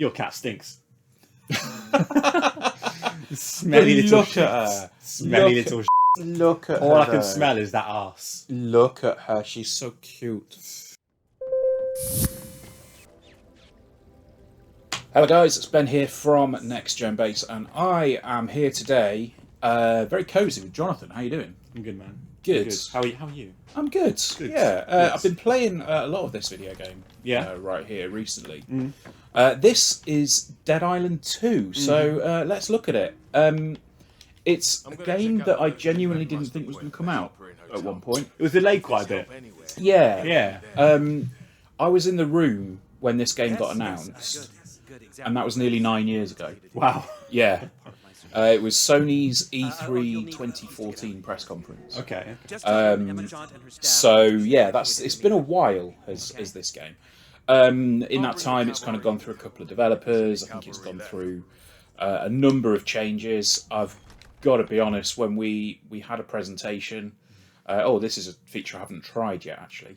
Your cat stinks. Smelly little Look at her. Smelly little Look at her. All I can smell is that arse. Look at her. She's so cute. Hello guys, it's Ben here from Next Gen Base, and I am here today, very cosy with Jonathan. How you doing? I'm good, man. Good. Good. How are you? I'm good. Good. Yeah, Good. I've been playing a lot of this video game. Yeah. Right here recently. This is Dead Island 2. So let's look at it. It's a game that I genuinely didn't think was going to come out at one point. It was delayed quite a bit. Yeah. Yeah. I was in the room when this game got announced, and that was nearly 9 years ago. Wow. Yeah. It was Sony's E3 2014 press conference. Okay. So yeah, it's been a while as this game. In that time, it's kind of gone through a couple of developers. I think it's gone through a number of changes. I've got to be honest, when we had a presentation. This is a feature I haven't tried yet, actually.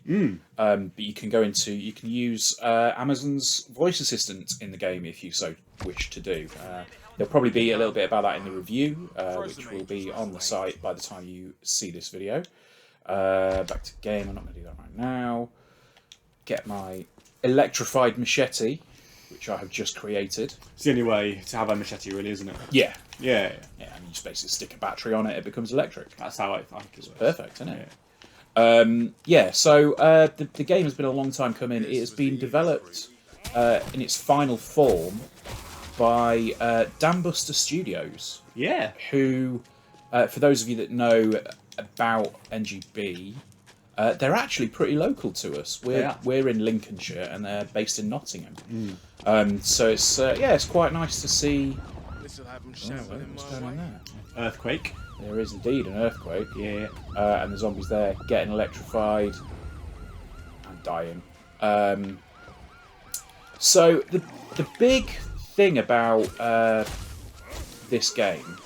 But you can use Amazon's voice assistant in the game if you so wish to do. There'll probably be a little bit about that in the review, which will be on the site by the time you see this video. Back to game, I'm not going to do that right now. Get my electrified machete, which I have just created. It's the only way to have a machete, really, isn't it? Yeah. Yeah. Yeah, and you just basically stick a battery on it, it becomes electric. That's how I think it works. Perfect, isn't it? Yeah. So the game has been a long time coming. It has been developed in its final form by Dambuster Studios, Yeah. who, for those of you that know about NGB, they're actually pretty local to us. We're in Lincolnshire, and they're based in Nottingham. So it's quite nice to see. What's going on there? Earthquake. There is indeed an earthquake. Yeah. And the zombies there getting electrified and dying. So the big thing about this game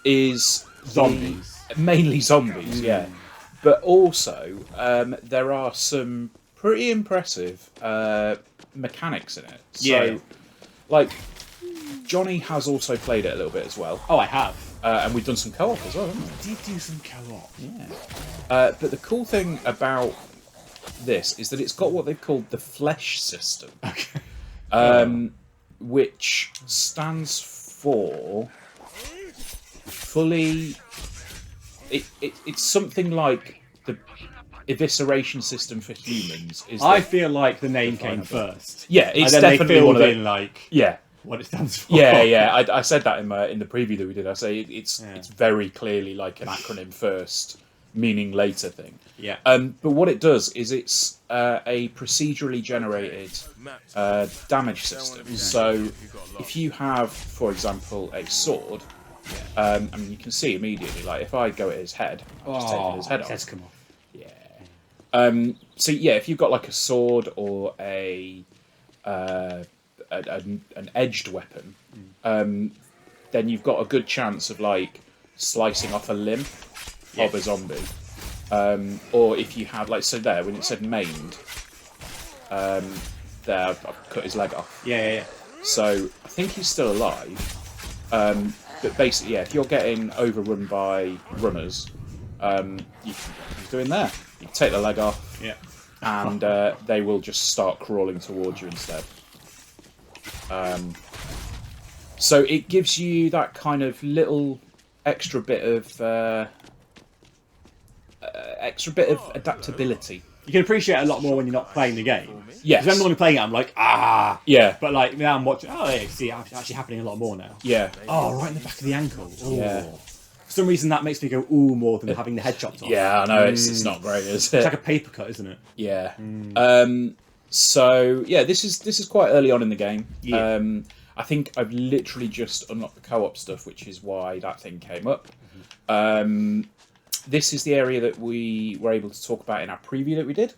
is Zombies. mainly zombies, yeah. But also there are some pretty impressive mechanics in it. So, like, Jonny has also played it a little bit as well. Oh, I have. And we've done some co-op as well, haven't we? We did do some co-op. Yeah. But the cool thing about this is that it's got what they've called the flesh system. Okay. Which stands for fully... It's something like the evisceration system for humans. I feel like the name came first. Yeah, it's and then definitely they one of filled them. in, like, Yeah. what it stands for. Yeah. I said that in the preview that we did. I say it's very clearly like an acronym first, meaning later thing. Yeah. But what it does is it's a procedurally generated damage system. So if you have, for example, a sword, I mean, you can see immediately, like, if I go at his head, I'm just taking his head off. Head's come off. Yeah. So yeah, if you've got like a sword or an edged weapon, then you've got a good chance of like slicing off a limb of a zombie. Or if you had, like, so there when it said maimed, there I've cut his leg off. Yeah. So I think he's still alive. But basically, yeah, if you're getting overrun by runners, he's doing there. You can take the leg off, Yeah. and they will just start crawling towards you instead. So it gives you that kind of little extra bit of adaptability. You can appreciate it a lot more when you're not playing the game. Yes. Because when I'm playing it, I'm like, Yeah. But like now I'm watching. Oh, yeah, you see, it's actually happening a lot more now. Yeah. Oh, right in the back of the ankle. Ooh. Yeah. For some reason, that makes me go ooh more than having the head chopped off. Yeah, I know it's not great, is it? It's like a paper cut, isn't it? Yeah. So yeah, this is quite early on in the game. Yeah. I think I've literally just unlocked the co-op stuff, which is why that thing came up. This is the area that we were able to talk about in our preview that we did.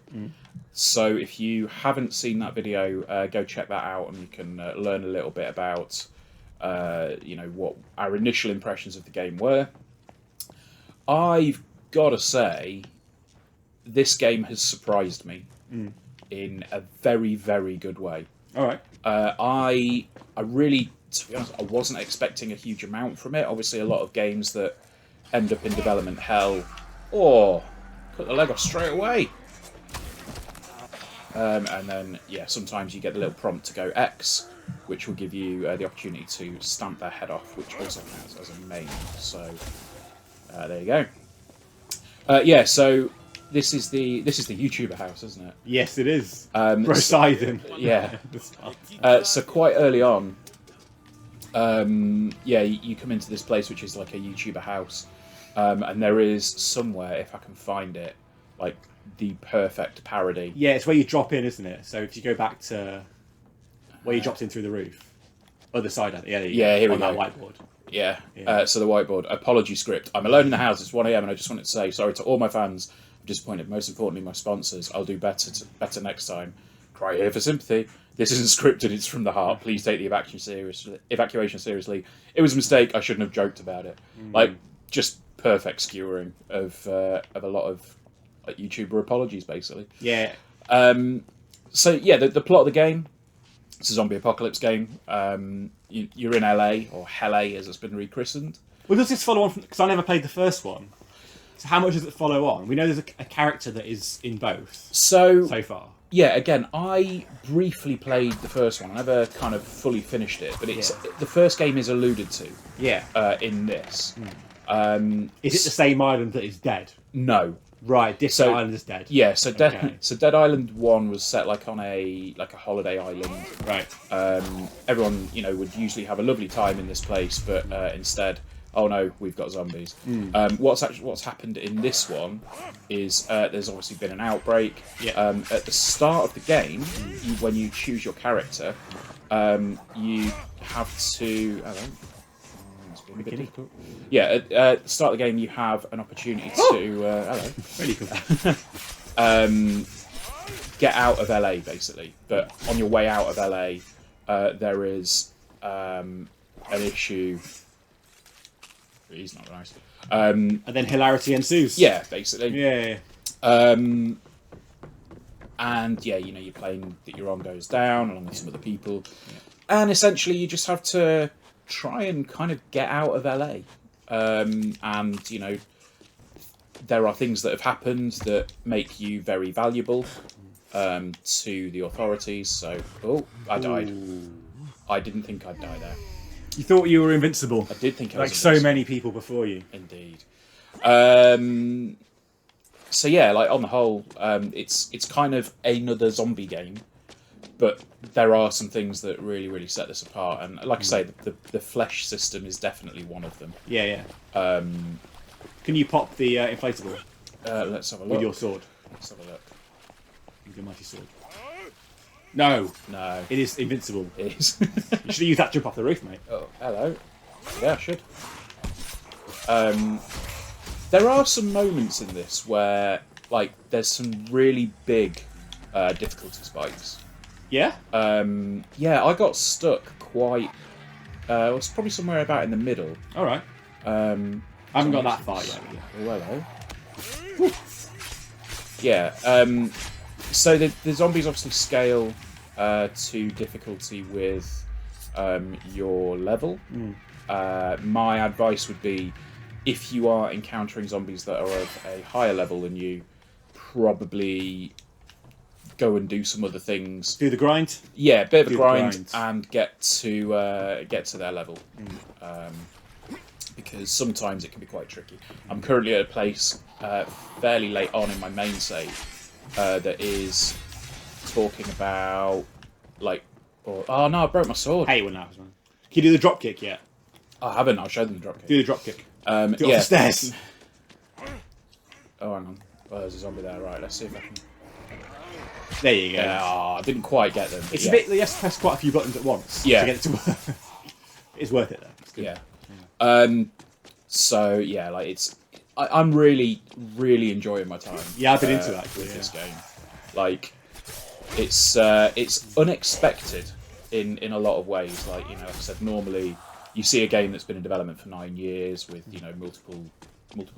So if you haven't seen that video, go check that out, and you can learn a little bit about what our initial impressions of the game were. I've got to say, this game has surprised me in a very, very good way. All right. I really, to be honest, I wasn't expecting a huge amount from it. Obviously, a lot of games that end up in development hell, cut the leg off straight away. And then, yeah, sometimes you get the little prompt to go X, which will give you the opportunity to stamp their head off, which also counts as a main. So there you go. Yeah, so this is the YouTuber house, isn't it? Yes, it is. So, yeah. So quite early on, yeah, you come into this place which is like a YouTuber house, and there is somewhere, if I can find it, like the perfect parody. Yeah, it's where you drop in, isn't it? So if you go back to where you dropped in through the roof, other side, I think. Yeah, here we go. On that whiteboard. Yeah. So the whiteboard. Apology script. I'm alone in the house. It's 1 a.m. and I just wanted to say sorry to all my fans. I'm disappointed. Most importantly, my sponsors. I'll do better next time. Cry here for sympathy. This isn't scripted. It's from the heart. Please take the evacuation seriously. It was a mistake. I shouldn't have joked about it. Like, just perfect skewering of a lot of like YouTuber apologies, basically. Yeah. So yeah, the plot of the game. It's a zombie apocalypse game. You're in LA, or Helle as it's been rechristened. Well, does this follow on? Because I never played the first one. So how much does it follow on? We know there's a character that is in both. So far. Yeah, again, I briefly played the first one. I never kind of fully finished it, but the first game is alluded to. Yeah. In this. Is it the same island that is dead? No. Right, different island is dead. Yeah, so Dead Island 1 was set like on a holiday island. Right. Everyone, would usually have a lovely time in this place, but instead, oh no, we've got zombies. What's happened in this one is there's obviously been an outbreak. Yeah. At the start of the game, when you choose your character, you have to. A bit difficult. Yeah, at the start of the game, you have an opportunity to Really cool. get out of LA, basically. But on your way out of LA, there is an issue. He's not nice. And then hilarity ensues. Yeah, basically. Yeah. And yeah, your plane that you're on goes down along with some other people, and essentially you just have to try and kind of get out of LA. And there are things that have happened that make you very valuable to the authorities. So, I died. I didn't think I'd die there. You thought you were invincible. I did think I was invincible. So many people before you. Indeed. So yeah, like on the whole, it's kind of another zombie game, but there are some things that really, really set this apart. And like I say, the flesh system is definitely one of them. Yeah. Can you pop the inflatable? Let's have a look. With your sword. Let's have a look. With your mighty sword. No. It is invincible. It is. You should use that jump off the roof, mate. Oh, hello. Yeah, I should. There are some moments in this where, like, there's some really big difficulty spikes. Yeah? Yeah, I got stuck quite... it was probably somewhere about in the middle. Alright. I haven't got that far yet. Oh, hello. Woo. Yeah, so the zombies obviously scale to difficulty with your level. My advice would be, if you are encountering zombies that are of a higher level than you, probably go and do some other things. Do the grind? Yeah, a bit of a grind and get to their level. Because sometimes it can be quite tricky. I'm currently at a place fairly late on in my main save that is talking about, like... oh no, I broke my sword. Hey, when that was, man. Can you do the drop kick yet? I haven't. I'll show them the drop kick. Do the drop kick. Do it off yeah. the stairs. Oh, hang on. Oh, there's a zombie there. Right, let's see if I can... There you go. I didn't quite get them. It's a bit... You have to press quite a few buttons at once to get it to work. It's worth it, though. It's good. Yeah. So, yeah, like, it's... I'm really, really enjoying my time. Yeah, I've been into that, with this game. Like, it's unexpected in a lot of ways. Like, like I said, normally you see a game that's been in development for 9 years with, multiple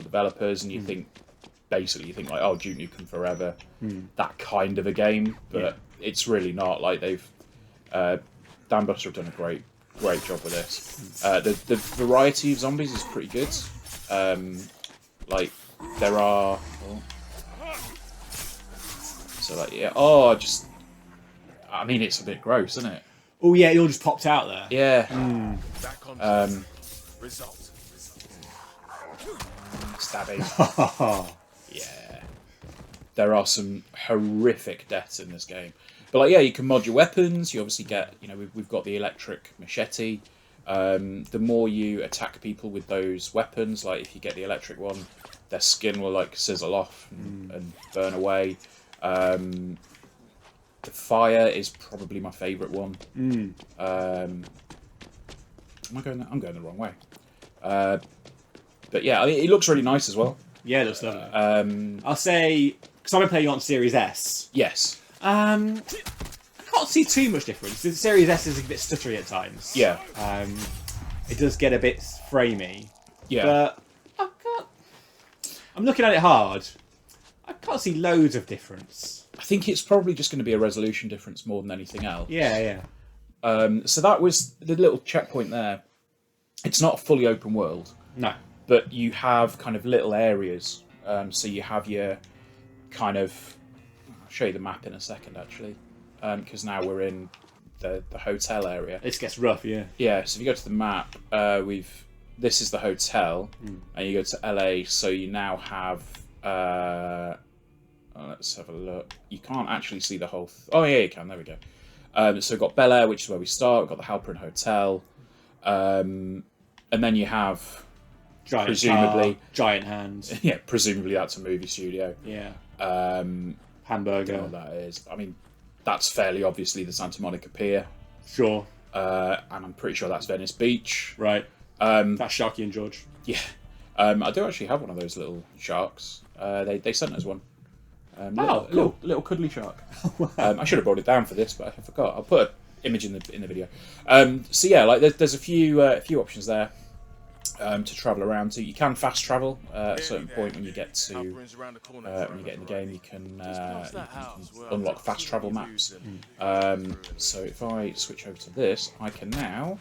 developers, and you think like, oh, Duke Nukem Forever, that kind of a game, but it's really not. Like, they've Dan Buster have done a great job with this. The variety of zombies is pretty good. Like there are, I mean, it's a bit gross, isn't it? Oh yeah, it all just popped out there. Yeah. Stabbing. Yeah. There are some horrific deaths in this game. But like, yeah, you can mod your weapons. You obviously get, we've got the electric machete. The more you attack people with those weapons, like if you get the electric one, their skin will like sizzle off and burn away. The fire is probably my favourite one. I'm going the wrong way. But yeah, I mean, it looks really nice as well. Yeah, it looks lovely. I'll say, because I've been playing on Series S. Yes. I can't see too much difference. The Series S is a bit stuttery at times. Yeah. It does get a bit framey. Yeah. But I'm looking at it hard. I can't see loads of difference. I think it's probably just going to be a resolution difference more than anything else. Yeah. So that was the little checkpoint there. It's not a fully open world. No. But you have kind of little areas. So you have your kind of... I'll show you the map in a second, actually. Because now we're in the hotel area. This gets rough, yeah. Yeah, so if you go to the map, this is the hotel. And you go to LA, so you now have... let's have a look. You can't actually see the whole... Oh, yeah, you can. There we go. So we've got Bel Air, which is where we start. We've got the Halperin Hotel. And then you have... Giant presumably car, giant hands. Yeah, presumably that's a movie studio. Yeah. Hamburger. I don't know what that is. I mean, that's fairly obviously the Santa Monica Pier. Sure. And I'm pretty sure that's Venice Beach. Right. That's Sharky and George. Yeah. I do actually have one of those little sharks. They sent us one. Cool. Little cuddly shark. Wow. I should have brought it down for this, but I forgot. I'll put an image in the video. So yeah, like there's a few options there. To travel around to. You can fast travel at a certain point when you get to in the game. You can unlock fast travel maps. So if I switch over to this, I can now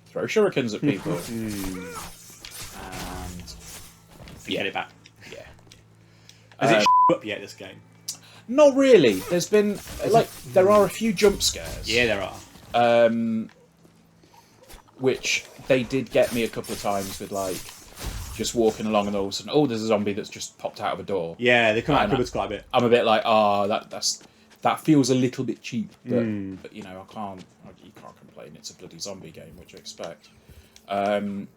throw shurikens at people and get it back. Yeah. Has it up yet, this game? Not really. There's been there are a few jump scares. Yeah, there are. Which they did get me a couple of times with just walking along and all of a sudden, there's a zombie that's just popped out of a door. Yeah, they come out of cupboards quite a bit. I'm a bit like, that feels a little bit cheap, but you can't complain. It's a bloody zombie game, what do you expect? So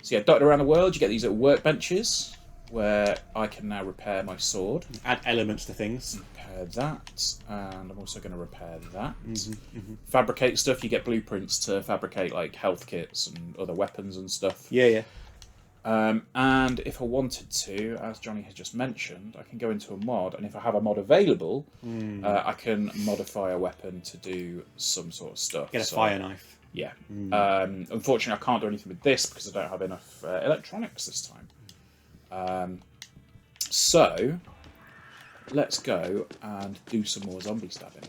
yeah, dotted around the world, you get these little workbenches where I can now repair my sword. Add elements to things. Repair that, and I'm also going to repair that. Fabricate stuff. You get blueprints to fabricate like health kits and other weapons and stuff. Yeah. And if I wanted to, as Johnny has just mentioned, I can go into a mod, and if I have a mod available, I can modify a weapon to do some sort of stuff. Get a fire knife. Yeah. Unfortunately, I can't do anything with this because I don't have enough electronics this time. So let's go and do some more zombie stabbing.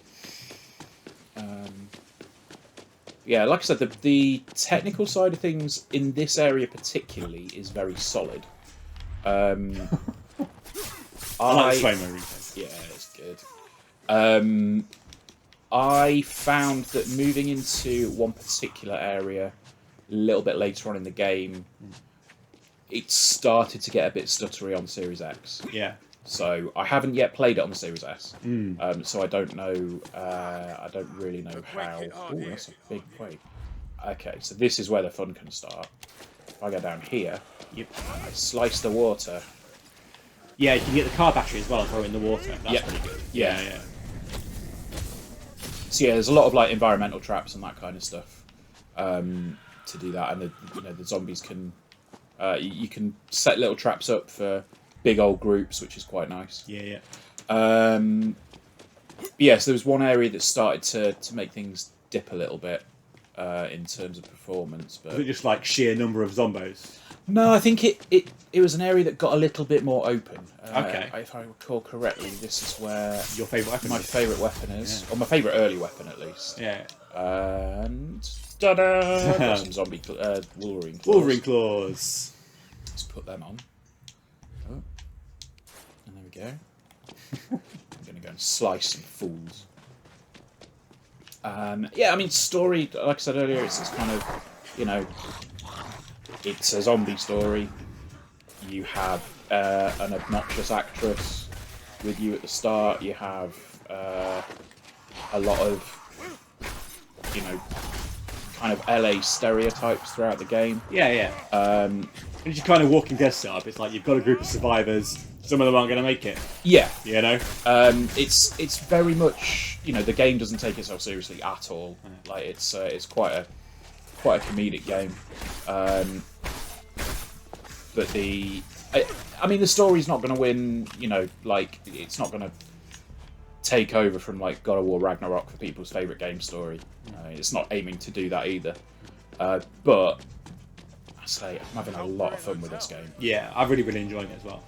Yeah, like I said, the technical side of things in this area particularly is very solid. I like the slow-mo replay. Yeah, it's good. I found that moving into one particular area a little bit later on in the game, it started to get a bit stuttery on Series X. Yeah. So I haven't yet played it on the Series S. So I don't know. I don't really know how. Oh, that's a big quake. Okay, so this is where the fun can start. If I go down here, I slice the water. Yeah, you can get the car battery as well and throw it in the water. That's pretty good. Yeah. So yeah, there's a lot of environmental traps and that kind of stuff to do that, and the zombies can. You can set little traps up for big old groups, which is quite nice. Yeah. So there was one area that started to make things dip a little bit in terms of performance. But was it just sheer number of zombos? No, I think it was an area that got a little bit more open. Okay. If I recall correctly, this is where your favourite weapon my favourite weapon is, or my favourite early weapon at least. Yeah. And ta-da! Got some zombie Wolverine claws. Wolverine claws. Let's put them on. Oh. And there we go. I'm going to go and slice some fools. Yeah, I mean, story, like I said earlier, it's kind of, you know, it's a zombie story. You have an obnoxious actress with you at the start. You have a lot of, you know, kind of LA stereotypes throughout the game. Yeah. It's just kind of Walking Dead setup. It's like you've got a group of survivors. Some of them aren't going to make it. Yeah. You know? It's very much, you know, the game doesn't take itself seriously at all. Like it's quite a comedic game. But I mean, the story's not going to win. You know, like it's not going to take over from like God of War Ragnarok for people's favourite game story. It's not aiming to do that either. But I say I'm having a lot of fun with this game. Yeah, I've really been enjoying it as well.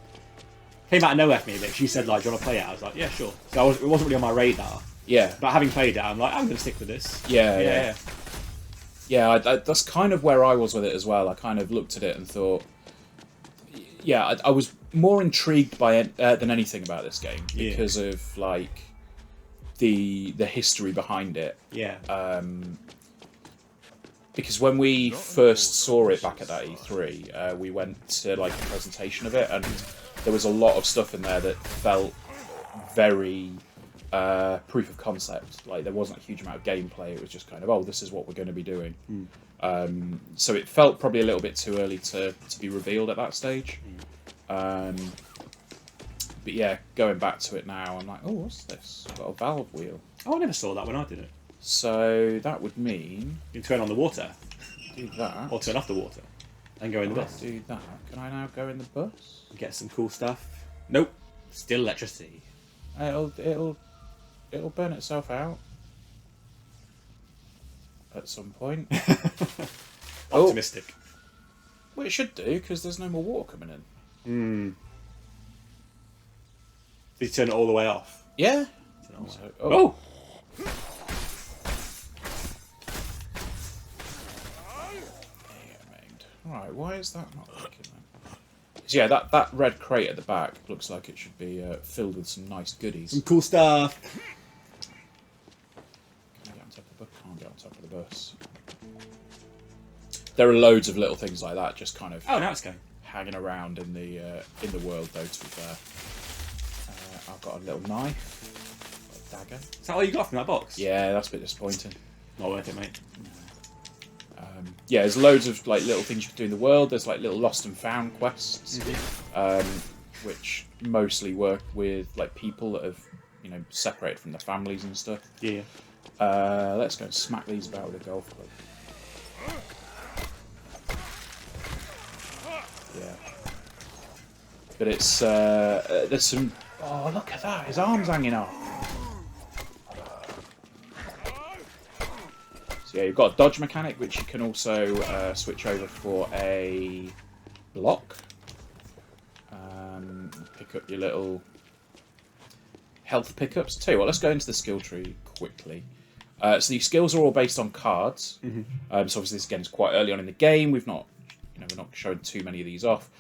Came out of nowhere for me a bit. She said, like, do you want to play it? I was like, yeah, sure. So it wasn't really on my radar. Yeah. But having played it, I'm like, I'm going to stick with this. Yeah. That's kind of where I was with it as well. I kind of looked at it and thought, yeah, I was more intrigued by it than anything about this game because of like the history behind it. Yeah. Because when we first saw it back at that E3, we went to like a presentation of it, and there was a lot of stuff in there that felt very proof of concept. Like there wasn't a huge amount of gameplay. It was just kind of, oh, this is what we're going to be doing. So it felt probably a little bit too early to be revealed at that stage. But yeah, going back to it now, I'm like, oh, what's this? Got a valve wheel. Oh, I never saw that when I did it. So that would mean you can turn on the water. Do that. Or turn off the water. And go in the bus. Do that. Can I now go in the bus? Get some cool stuff. Nope. Still electricity. It'll burn itself out. At some point. Optimistic. Well, it should do, because there's no more water coming in. Did you turn it all the way off? Yeah. Oh! Right, why is that not working then? So yeah, that red crate at the back looks like it should be filled with some nice goodies. Some cool stuff. Can I get on top of the bus? Can't get on top of the bus. There are loads of little things like that, just kind of now it's going. Hanging around in the world, though. To be fair, I've got a little knife, a dagger. Is that all you got from that box? Yeah, that's a bit disappointing. Not worth it, mate. Yeah, there's loads of like little things you can do in the world. There's like little lost and found quests, which mostly work with like people that have, you know, separated from their families and stuff. Yeah. Let's go and smack these about with a golf club. Yeah. But it's there's some. Oh, look at that! His arm's hanging off. So yeah, you've got a dodge mechanic, which you can also switch over for a block. Pick up your little health pickups. Tell you what, let's go into the skill tree quickly. So these skills are all based on cards. So obviously this again is quite early on in the game. We're not showing too many of these off.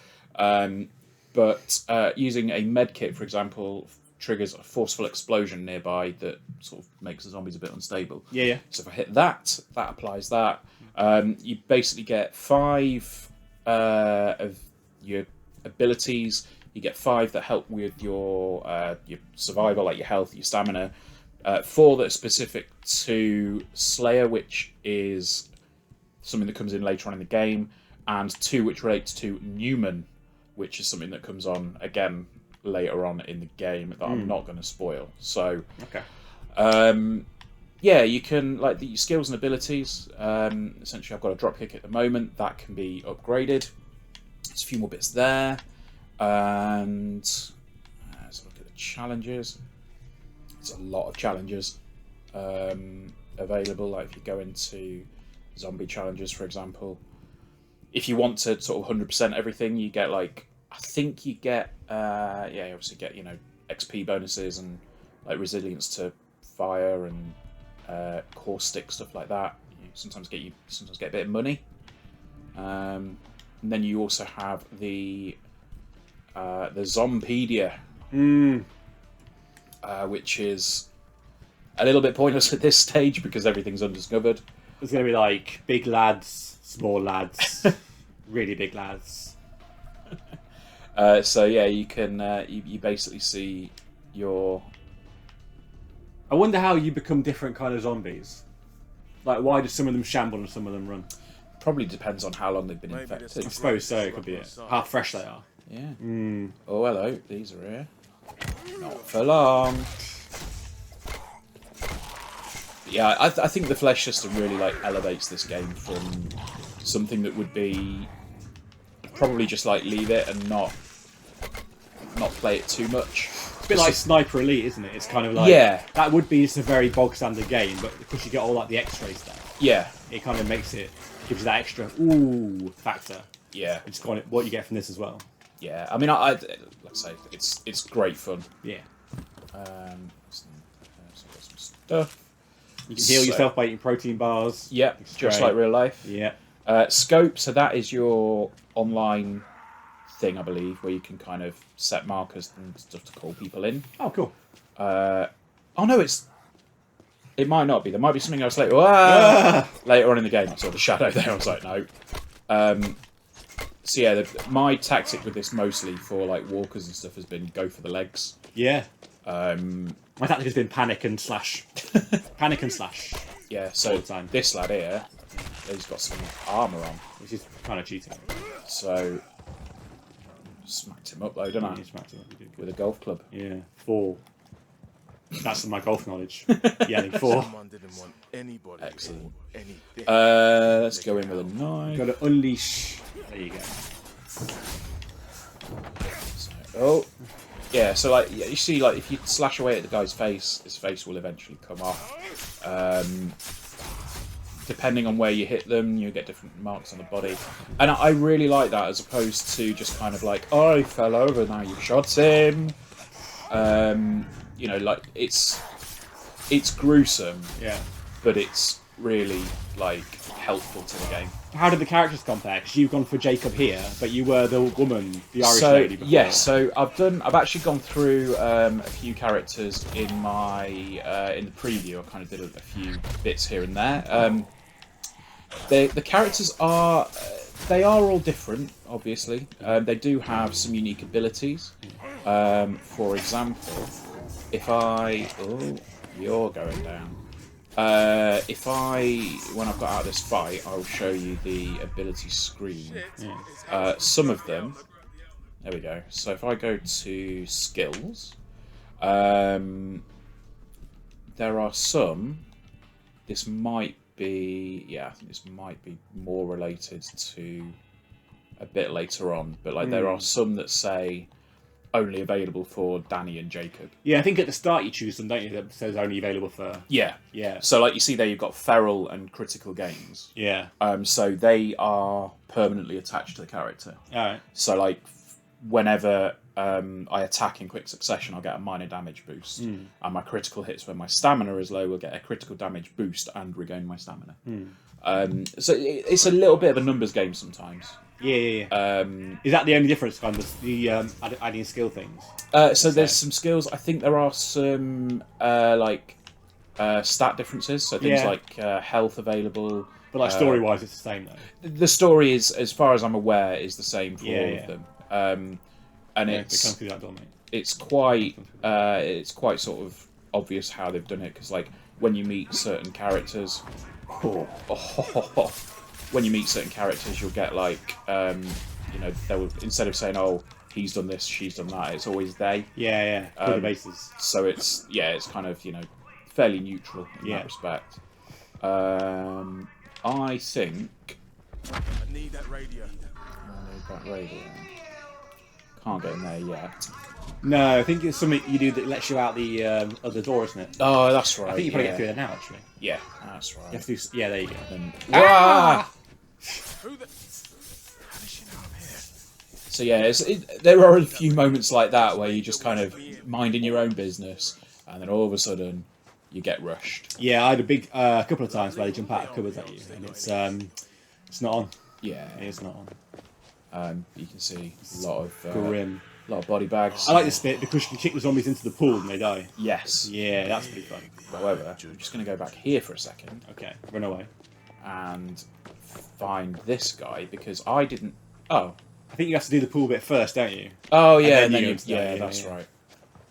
But using a med kit, for example, triggers a forceful explosion nearby that sort of makes the zombies a bit unstable. Yeah. So if I hit that applies that. You basically get 5 of your abilities. You get 5 that help with your survival, like your health, your stamina. 4 that are specific to Slayer, which is something that comes in later on in the game, and 2 which relates to Newman, which is something that comes on again later on in the game that I'm not going to spoil. So, yeah, you can like the skills and abilities. Essentially, I've got a dropkick at the moment that can be upgraded. There's a few more bits there, and let's look at the challenges. There's a lot of challenges available. Like if you go into zombie challenges, for example, if you want to sort of 100% everything, you get like, I think you get you obviously get, you know, XP bonuses and like resilience to fire and caustic stuff like that. You sometimes get a bit of money. And then you also have the Zompedia, which is a little bit pointless at this stage because everything's undiscovered. There's going to be like big lads, small lads, really big lads. So yeah, you can you basically see your. I wonder how you become different kind of zombies. Like, why do some of them shamble and some of them run? Probably depends on how long they've been infected. I suppose so. It could be it. How fresh they are. Yeah. Oh, hello. These are here. Not for long. Yeah, I think the flesh system really like elevates this game from something that would be probably just like leave it and not play it too much. It's a bit like Sniper Elite, isn't it? It's kind of like that would be just a very bog standard game, but because you get all like the X-ray stuff, it kind of gives you that extra factor. Yeah, it's kind of what you get from this as well. Yeah, I mean, like I say, it's great fun. Yeah. So I've got some stuff. You can heal yourself by eating protein bars. Yeah, just like real life. Yeah. Scope, so that is your online thing, I believe, where you can kind of set markers and stuff to call people in. Oh, cool. Oh no, it might not be. There might be something else later. Later on in the game, I saw the shadow there. I was like, no. So yeah, my tactic with this mostly for like walkers and stuff has been go for the legs. Yeah. My tactic has been panic and slash. Panic and slash. Yeah, so this lad here, he's got some armour on. Which is kind of cheating. So, smacked him up though, didn't I? You smacked him up, you did good. With a golf club. Yeah, 4. That's my golf knowledge. Yelling 4. Excellent. Let's go in with a 9. Got to unleash. There you go. So, yeah, so like you see, like if you slash away at the guy's face, his face will eventually come off. Depending on where you hit them, you get different marks on the body, and I really like that as opposed to just kind of like, oh, he fell over, now you shot him. You know, like it's gruesome, yeah, but it's really like helpful to the game. How did the characters compare? Because you've gone for Jacob here, but you were the woman, the Irish lady before. Yes, so I've actually gone through a few characters in my in the preview. I kind of did a few bits here and there. The characters are they are all different, obviously. They do have some unique abilities. For example, if you're going down. When I've got out of this fight, I'll show you the ability screen. Some of them, there we go. So if I go to skills, there are some. This might be, I think this might be more related to a bit later on. But like, there are some that say only available for Danny and Jacob. Yeah, I think at the start you choose them, don't you? That says only available for... Yeah. So like you see there, you've got feral and critical gains. Yeah. So they are permanently attached to the character. Alright. So like whenever I attack in quick succession, I'll get a minor damage boost. And my critical hits when my stamina is low will get a critical damage boost and regain my stamina. So it's a little bit of a numbers game sometimes. Yeah. Is that the only difference, kind of, the adding skill things? So there's some skills. I think there are some stat differences. So things like health available. But like story-wise, it's the same though. The story is, as far as I'm aware, is the same for all of them. And it's quite sort of obvious how they've done it because like when you meet certain characters. When you meet certain characters, you'll get like, they will, instead of saying, "Oh, he's done this, she's done that," it's always they. Yeah. The bases. So it's kind of fairly neutral in that respect. I think. I need that radio. Can't get in there yet. No, I think it's something you do that lets you out the other door, isn't it? Oh, that's right. I think you probably get through there now, actually. Yeah, that's right. You have to do, there you go. So there are a few moments like that where you're just kind of minding your own business, and then all of a sudden you get rushed. Yeah, I had a couple of times where they jump out of cupboards at you, and it's not on. Yeah, it's not on. You can see a lot of grim. A lot of body bags. I like this bit because you can kick the zombies into the pool and they die. Yes. Yeah, that's pretty fun. However, I'm just going to go back here for a second. Okay, run away. And find this guy because I didn't... Oh. I think you have to do the pool bit first, don't you? Oh, yeah. And then yeah, that's right.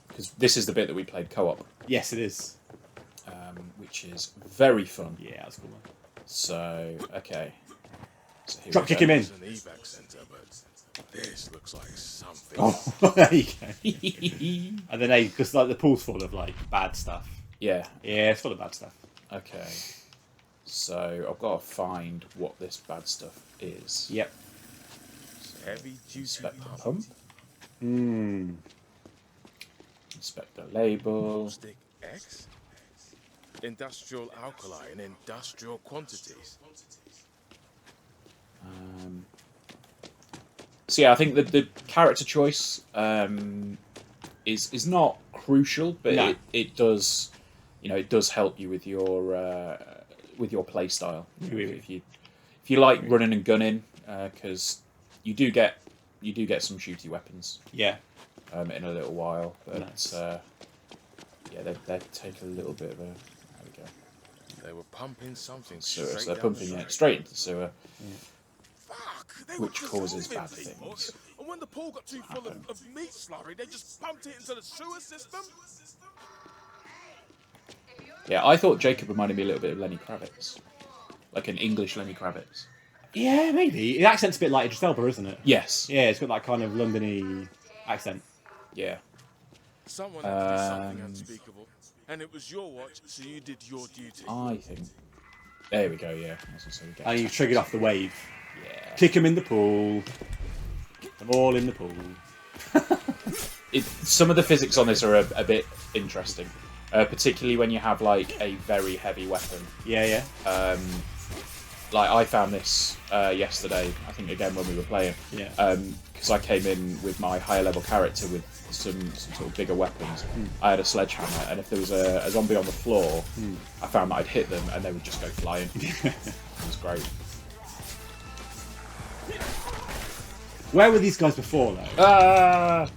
Because this is the bit that we played co-op. Yes, it is. Which is very fun. Yeah, that's cool. So, okay. So drop kick him in. This looks like something. Oh, there you go. And then because like the pool's full of like bad stuff. Yeah. Yeah, it's full of bad stuff. Okay. So I've got to find what this bad stuff is. Yep. So, heavy duty inspect the pump. Inspect the label. Stick X. Industrial alkali in industrial quantities. So yeah, I think that the character choice is not crucial, but no. it does, it does help you with your play style. If you like running and gunning, because you do get some shooty weapons. Yeah. In a little while, but nice. Yeah, they take a little bit of a. There we go. They were pumping something sewer, so straight they're down pumping the it straight into the sewer. Yeah. Which causes bad things. And when the pool got too full of meat slurry, they just pumped it into the sewer system. Yeah, I thought Jacob reminded me a little bit of Lenny Kravitz, like an English Lenny Kravitz. Yeah, maybe. The accent's a bit like Idris Elba, isn't it? Yes. Yeah, it's got that kind of London-y accent. Yeah. Someone had to do something unspeakable, and it was your watch, so you did your duty. I think. There we go. Yeah. And you triggered off the wave. Yeah. Kick them in the pool. Kick them all in the pool. Some of the physics on this are a bit interesting, particularly when you have like a very heavy weapon. Yeah, yeah. Like I found this yesterday. I think again when we were playing. Yeah. Because I came in with my higher level character with some sort of bigger weapons. I had a sledgehammer, and if there was a zombie on the floor, I found that I'd hit them and they would just go flying. It was great. Where were these guys before, though?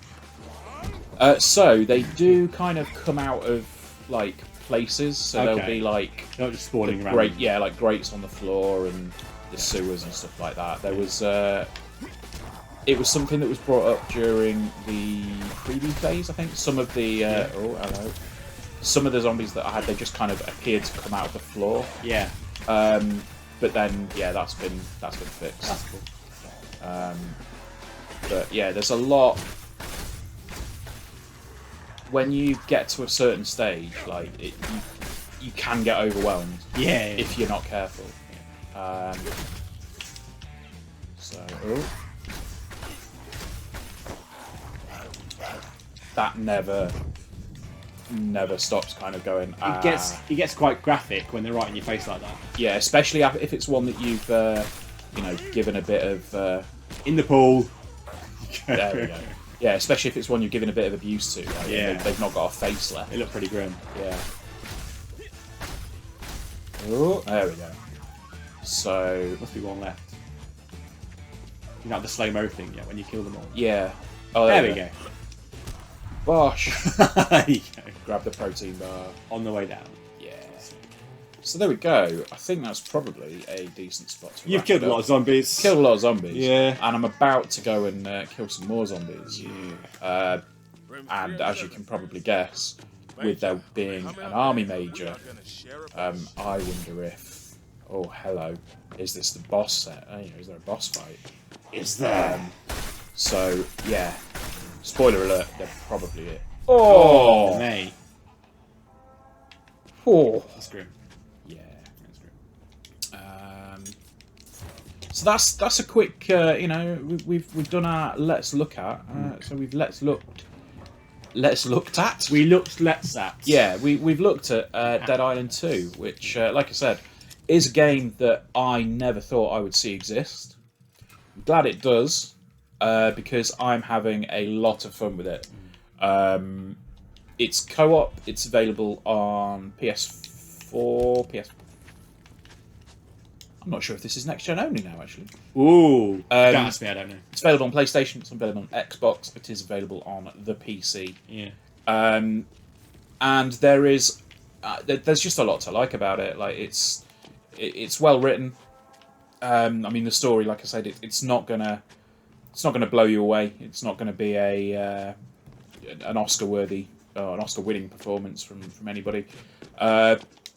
So they do kind of come out of like places, so Okay. they'll be like They're not just spawning around. like grates on the floor and the sewers and stuff like that. There was it was something that was brought up during the preview phase, I think. Some of the oh hello, some of the zombies that I had, they just kind of appeared to come out of the floor. Yeah. But then yeah, that's been fixed. That's cool. But yeah, there's a lot. When you get to a certain stage, like you can get overwhelmed. Yeah. If you're not careful. That never stops kind of going. It gets quite graphic when they're right in your face like that. Yeah, especially if it's one that you've given a bit of in the pool. There we go. Yeah, especially if it's one you're giving a bit of abuse to. Like, yeah. They've not got a face left. They look pretty grim. Yeah. Oh, there we go. So must be one left. You know the slow-mo thing, yeah, when you kill them all. Yeah. Oh, there we go. Bosh. There you go. Grab the protein bar. On the way down. Yeah. So there we go. I think that's probably a decent spot to You've killed a lot of zombies. Killed a lot of zombies. Yeah. And I'm about to go and kill some more zombies. Yeah. And as you can probably guess, with there being an army major, I wonder if... Oh, hello. Is this the boss set? Is there a boss fight? Is there? So, yeah. Spoiler alert, they're probably it. Oh! May. Oh! That's grim. Yeah. That's grim. So that's a quick, we've done our let's look at. So we've let's looked at. We looked let's at. Yeah, we've looked at Dead Island 2, which, like I said, is a game that I never thought I would see exist. I'm glad it does, because I'm having a lot of fun with it. It's co-op. It's available on PS4, I'm not sure if this is next gen only now, actually. Ooh, don't ask me, I don't know. It's available on PlayStation. It's available on Xbox. It is available on the PC. Yeah. And there is, there's just a lot to like about it. Like it's well written. I mean, the story, like I said, it's not gonna blow you away. It's not gonna be an Oscar-worthy, an Oscar-winning performance from anybody.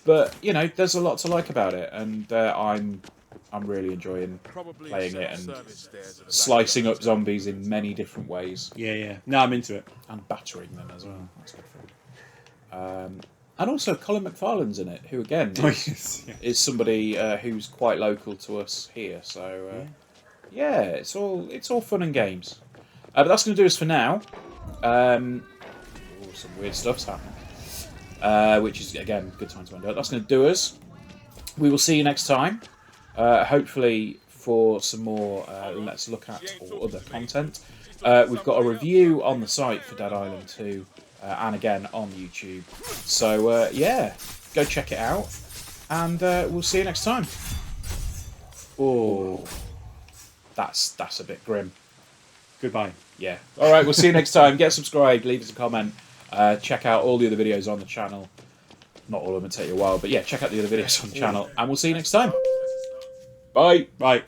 But you know, there's a lot to like about it, and I'm really enjoying playing it and slicing up zombies in many different ways. Yeah. No, I'm into it. And battering them as well. That's good fun. And also Colin McFarlane's in it, who again is somebody who's quite local to us here. So yeah, it's all fun and games. But that's going to do us for now. Some weird stuff's happening. Which is, again, a good time to end up. That's going to do us. We will see you next time. Hopefully for some more Let's Look At or other content. We've got a review on the site for Dead Island 2 and again on YouTube. So, yeah, go check it out. And we'll see you next time. Oh, that's a bit grim. Goodbye. Yeah. All right, we'll see you next time. Get subscribed, leave us a comment. Check out all the other videos on the channel. Not all of them will take you a while, but yeah, check out the other videos on the channel, and we'll see you next time. Bye. Bye.